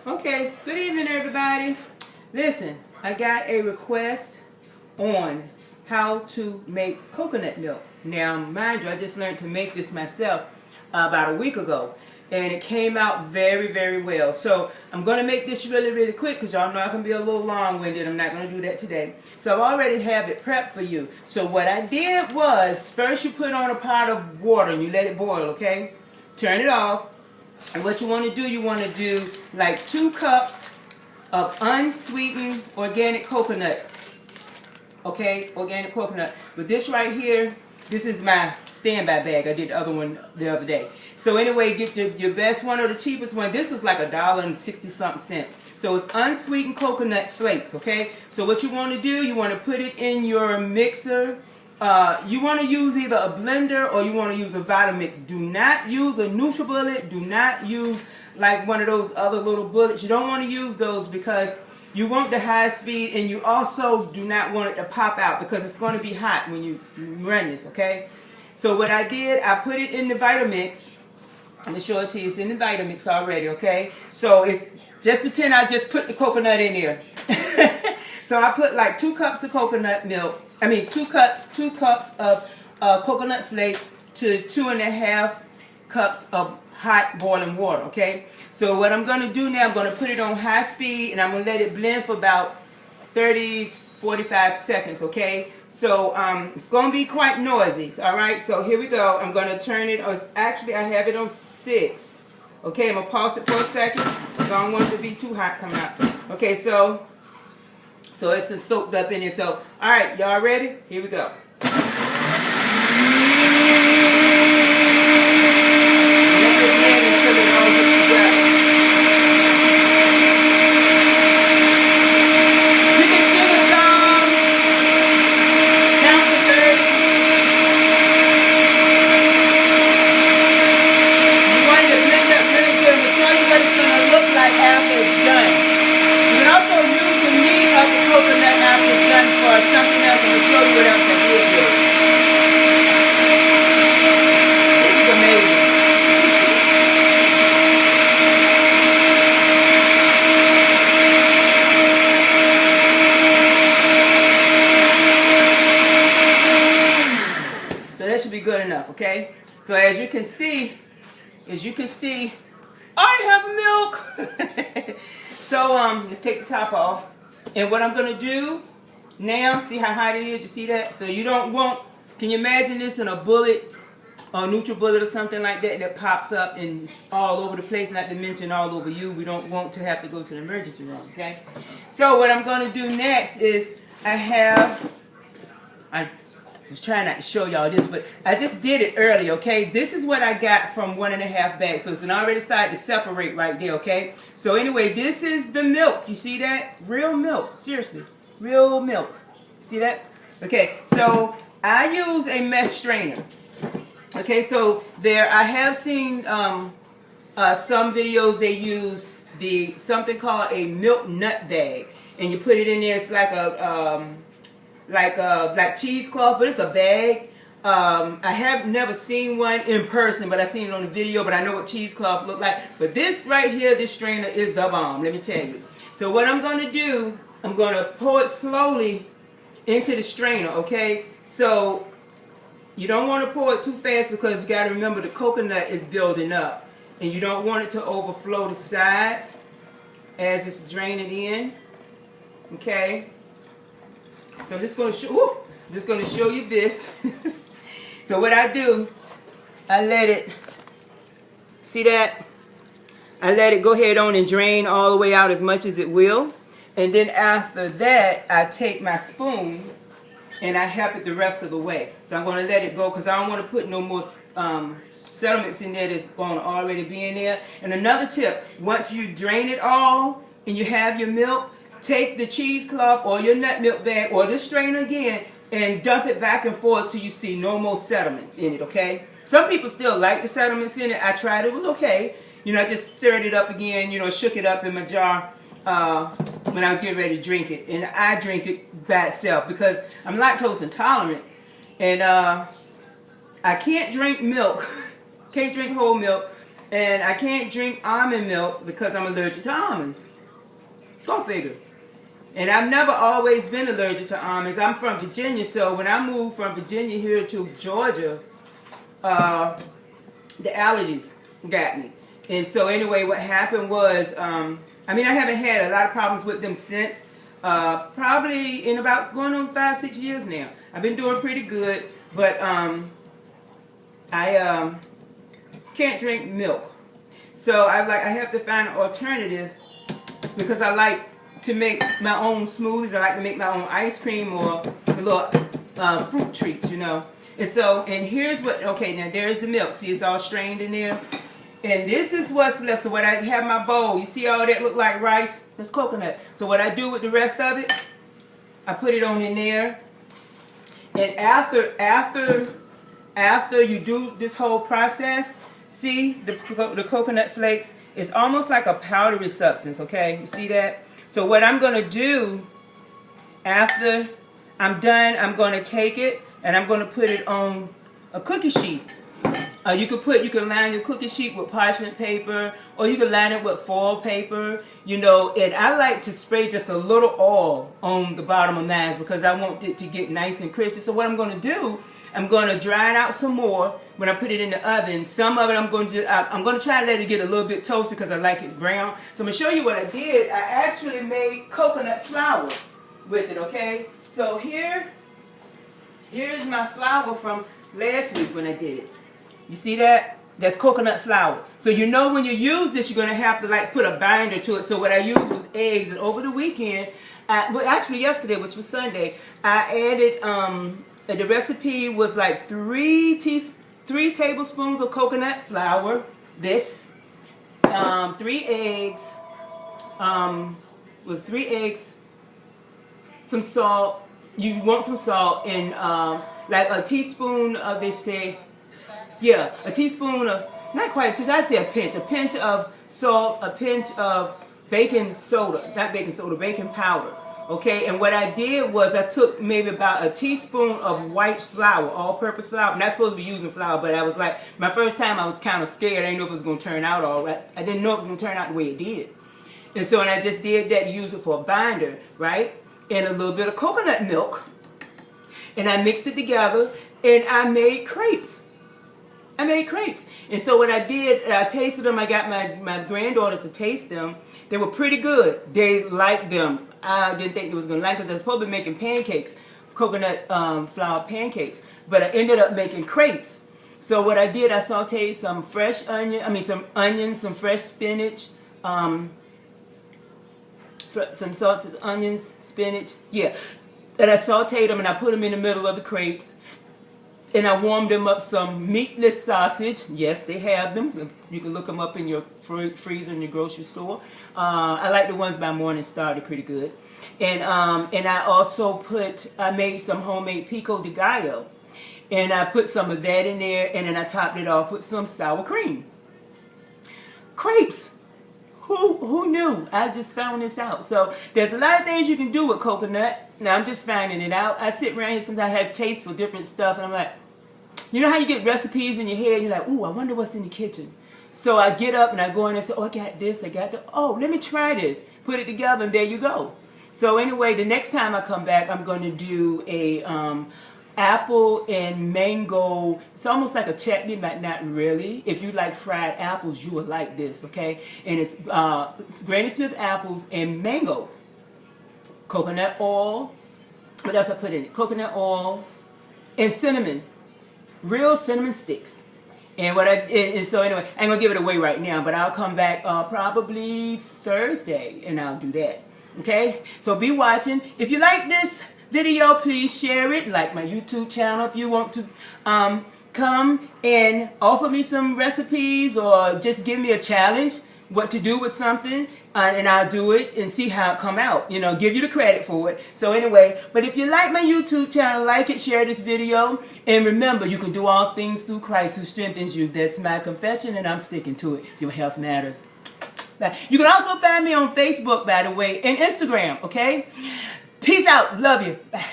Okay, good evening everybody. Listen, I got a request on how to make coconut milk. Now, mind you, I just learned to make this myself about a week ago. And it came out very, very well. So I'm going to make this really, really quick because y'all know I can be a little long-winded. I'm not going to do that today. So I already have it prepped for you. So what I did was, first you put on a pot of water and you let it boil, okay? Turn it off. And what you want to do, you want to do like 2 cups of unsweetened organic coconut. Okay, organic coconut. But this right here, this is my standby bag. I did the other one the other day. So anyway, get your best one or the cheapest one. This was like $1.60-something. So it's unsweetened coconut flakes, okay? So what you want to do, you want to put it in your mixer. You want to use either a blender or you want to use a Vitamix. Do not use a NutriBullet. Do not use like one of those other little bullets. You don't want to use those because you want the high speed, and you also do not want it to pop out because it's going to be hot when you run this, okay? So what I did, I put it in the Vitamix. I'm going to show it to you. It's in the Vitamix already, okay? So it's just pretend I just put the coconut in there. So I put like 2 cups of coconut milk. I mean 2 cups of coconut flakes to 2.5 cups of hot boiling water, okay? So what I'm going to do now, I'm going to put it on high speed and I'm going to let it blend for about 30-45 seconds, okay? So it's going to be quite noisy, all right? So here we go. I'm going to turn it on. Actually, I have it on 6. Okay, I'm going to pause it for a second because I don't want it to be too hot coming out. Okay, so it's soaked up in it. So, all right, y'all ready? Here we go. Should be good enough, okay? So as you can see, I have milk. So let's take the top off. And what I'm gonna do now, see how hot it is? You see that? So you don't want, can you imagine this in a bullet or NutriBullet or something like that that pops up and it's all over the place, not to mention all over you. We don't want to have to go to the emergency room, okay? So what I'm gonna do next is I was trying not to show y'all this, but I just did it early, okay? This is what I got from 1.5 bags. So it's already started to separate right there, okay? So anyway, this is the milk. You see that? Real milk. Seriously. Real milk. See that? Okay, so I use a mesh strainer. Okay, so I have seen some videos they use something called a milk nut bag. And you put it in there, it's like a cheesecloth, but it's a bag. I have never seen one in person, but I've seen it on the video, but I know what cheesecloth look like. But this right here, this strainer is the bomb, let me tell you. So what I'm going to do, I'm going to pour it slowly into the strainer, okay? So you don't want to pour it too fast because you got to remember the coconut is building up. And you don't want it to overflow the sides as it's draining in, okay? So I'm just going to show you this. So what I do, I let it, see that? I let it go ahead on and drain all the way out as much as it will. And then after that, I take my spoon and I help it the rest of the way. So I'm going to let it go because I don't want to put no more sediments in there that's going to already be in there. And another tip, once you drain it all and you have your milk, take the cheesecloth or your nut milk bag or the strainer again and dump it back and forth so you see no more sediments in it, okay? Some people still like the sediments in it. I tried, it was okay. You know, I just stirred it up again, you know, shook it up in my jar when I was getting ready to drink it. And I drink it by itself because I'm lactose intolerant. And I can't drink milk, can't drink whole milk And I can't drink almond milk because I'm allergic to almonds. Go figure. And I've never always been allergic to almonds. I'm from Virginia, so when I moved from Virginia here to Georgia, the allergies got me. And so anyway, what happened was, I haven't had a lot of problems with them since. Probably in about going on 5-6 years now. I've been doing pretty good, but I can't drink milk. So I have to find an alternative because I like to make my own smoothies. I like to make my own ice cream or little fruit treats, you know. And so, and here's what, okay, now there's the milk. See, it's all strained in there. And this is what's left. So what I have my bowl, you see all that look like rice? That's coconut. So what I do with the rest of it, I put it on in there. And after you do this whole process, see the coconut flakes, it's almost like a powdery substance, okay? You see that? So what I'm going to do after I'm done, I'm going to take it and I'm going to put it on a cookie sheet. You can line your cookie sheet with parchment paper, or you can line it with foil paper, you know. And I like to spray just a little oil on the bottom of mine because I want it to get nice and crispy. So what I'm going to do, I'm going to dry it out some more when I put it in the oven. Some of it I'm going to try to let it get a little bit toasted because I like it brown. So I'm going to show you what I did. I actually made coconut flour with it, okay? So here's my flour from last week when I did it. You see that? That's coconut flour. So you know when you use this, you're going to have to like put a binder to it. So what I used was eggs. And over the weekend, well actually yesterday, which was Sunday, I added, the recipe was like 3 tablespoons of coconut flour. This, 3 eggs, was 3 eggs, some salt. You want some salt and like a teaspoon of, they say, yeah, a teaspoon of, not quite a teaspoon, I'd say a pinch of salt, a pinch of baking soda, not baking soda, baking powder. Okay, and what I did was I took maybe about a teaspoon of white flour, all-purpose flour. I'm not supposed to be using flour, but I was like, my first time I was kind of scared. I didn't know if it was going to turn out all right. I didn't know it was going to turn out the way it did. And so, and I just did that to use it for a binder, right? And a little bit of coconut milk. And I mixed it together, and I made crepes. And so what I did, I tasted them. I got my granddaughters to taste them. They were pretty good. They liked them. I didn't think they was going to like it because I was supposed to be making pancakes, coconut flour pancakes. But I ended up making crepes. So what I did, I sauteed some fresh some onions, some fresh spinach, some salted onions, spinach. Yeah. And I sauteed them and I put them in the middle of the crepes. And I warmed them up some meatless sausage. Yes, they have them. You can look them up in your freezer in your grocery store. I like the ones by Morningstar. They're pretty good. And I also I made some homemade pico de gallo. And I put some of that in there. And then I topped it off with some sour cream. Crepes. Who knew? I just found this out. So there's a lot of things you can do with coconut. Now I'm just finding it out. I sit around here sometimes, I have taste for different stuff. And I'm like, you know how you get recipes in your head and you're like, ooh, I wonder what's in the kitchen. So I get up and I go in there and say, oh, I got this, I got that. Oh, let me try this. Put it together and there you go. So anyway, the next time I come back, I'm going to do a apple and mango. It's almost like a chutney, but not really. If you like fried apples, you will like this, okay? And it's Granny Smith apples and mangoes. Coconut oil. What else I put in it? Coconut oil and cinnamon. Real cinnamon sticks. And so anyway, I ain't gonna give it away right now, but I'll come back probably Thursday and I'll do that. Okay? So be watching. If you like this video, please share it. Like my YouTube channel if you want to come and offer me some recipes or just give me a challenge what to do with something, and I'll do it and see how it come out. You know, give you the credit for it. So anyway, but if you like my YouTube channel, like it, share this video, and remember, you can do all things through Christ who strengthens you. That's my confession, and I'm sticking to it. Your health matters. You can also find me on Facebook, by the way, and Instagram, okay? Peace out. Love you. Bye.